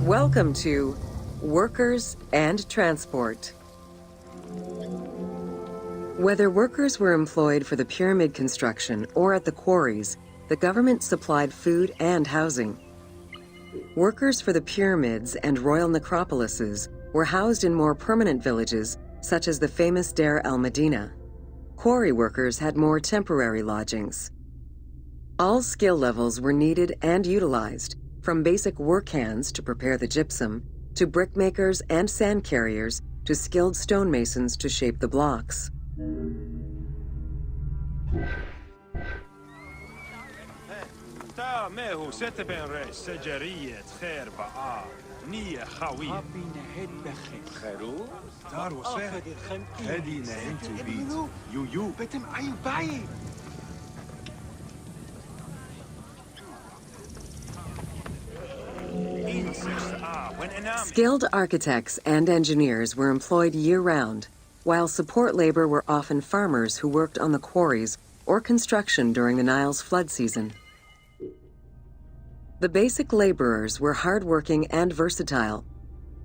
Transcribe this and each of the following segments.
Welcome to Workers and Transport. Whether workers were employed for the pyramid construction or at the quarries, the government supplied food and housing. Workers for the pyramids and royal necropolises were housed in more permanent villages, such as the famous Deir el-Medina. Quarry workers had more temporary lodgings. All skill levels were needed and utilized, from basic work hands to prepare the gypsum, to brickmakers and sand carriers, to skilled stonemasons to shape the blocks. Skilled architects and engineers were employed year-round, while support labor were often farmers who worked on the quarries or construction during the Nile's flood season. The basic laborers were hardworking and versatile.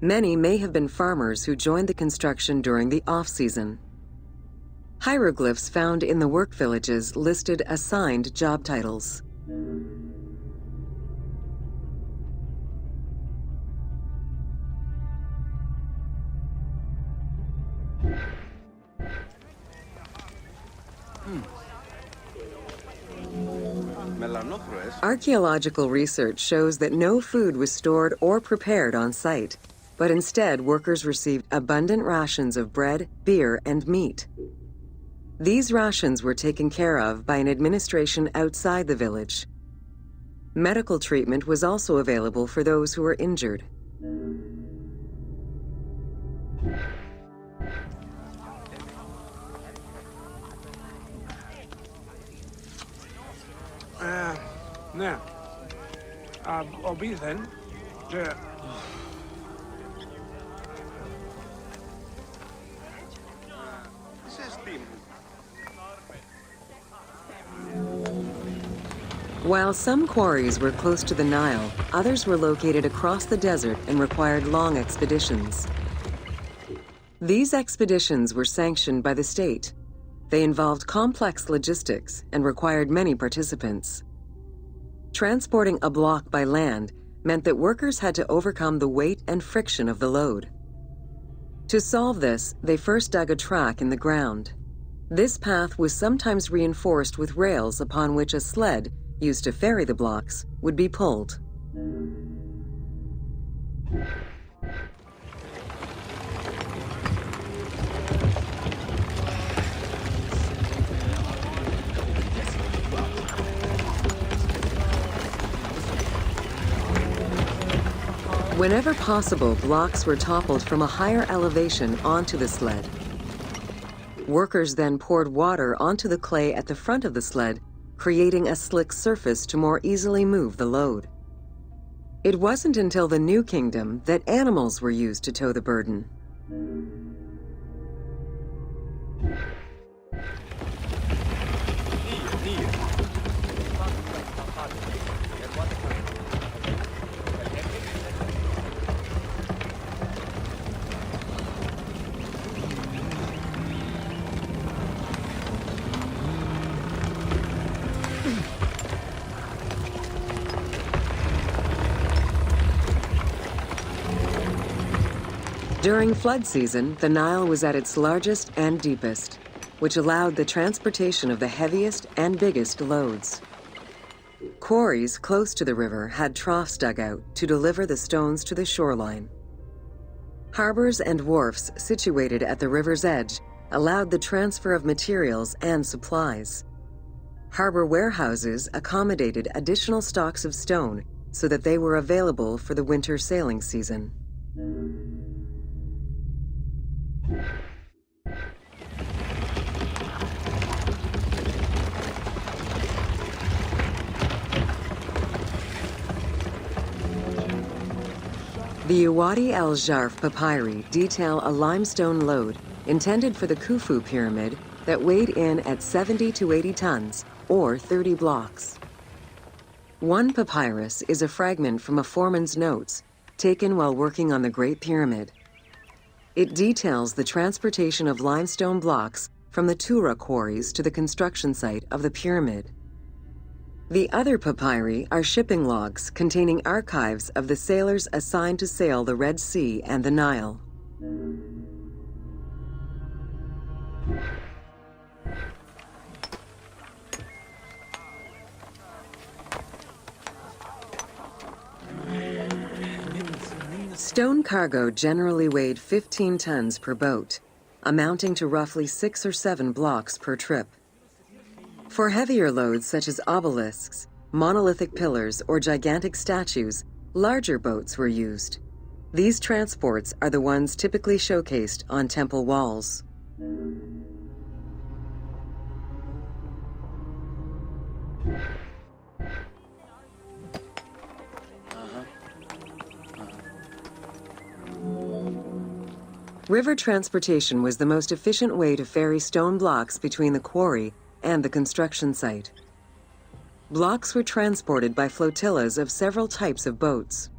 Many may have been farmers who joined the construction during the off-season. Hieroglyphs found in the work villages listed assigned job titles. Archaeological research shows that no food was stored or prepared on site, but instead workers received abundant rations of bread, beer, and meat. These rations were taken care of by an administration outside the village. Medical treatment was also available for those who were injured. Ναι. Obithen. While some quarries were close to the Nile, others were located across the desert and required long expeditions. These expeditions were sanctioned by the state. They involved complex logistics and required many participants. Transporting a block by land meant that workers had to overcome the weight and friction of the load. To solve this, they first dug a track in the ground. This path was sometimes reinforced with rails upon which a sled, used to ferry the blocks, would be pulled. Whenever possible, blocks were toppled from a higher elevation onto the sled. Workers then poured water onto the clay at the front of the sled, creating a slick surface to more easily move the load. It wasn't until the New Kingdom that animals were used to tow the burden. During flood season, the Nile was at its largest and deepest, which allowed the transportation of the heaviest and biggest loads. Quarries close to the river had troughs dug out to deliver the stones to the shoreline. Harbors and wharfs situated at the river's edge allowed the transfer of materials and supplies. Harbor warehouses accommodated additional stocks of stone so that they were available for the winter sailing season. The Wadi al-Jarf papyri detail a limestone load intended for the Khufu pyramid that weighed in at 70 to 80 tons, or 30 blocks. One papyrus is a fragment from a foreman's notes, taken while working on the Great Pyramid. It details the transportation of limestone blocks from the Tura quarries to the construction site of the pyramid. The other papyri are shipping logs containing archives of the sailors assigned to sail the Red Sea and the Nile. Stone cargo generally weighed 15 tons per boat, amounting to roughly 6 or 7 blocks per trip. For heavier loads such as obelisks, monolithic pillars, or gigantic statues, larger boats were used. These transports are the ones typically showcased on temple walls. River transportation was the most efficient way to ferry stone blocks between the quarry and the construction site. Blocks were transported by flotillas of several types of boats.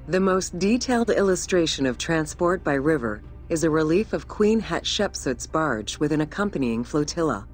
The most detailed illustration of transport by river is a relief of Queen Hatshepsut's barge with an accompanying flotilla.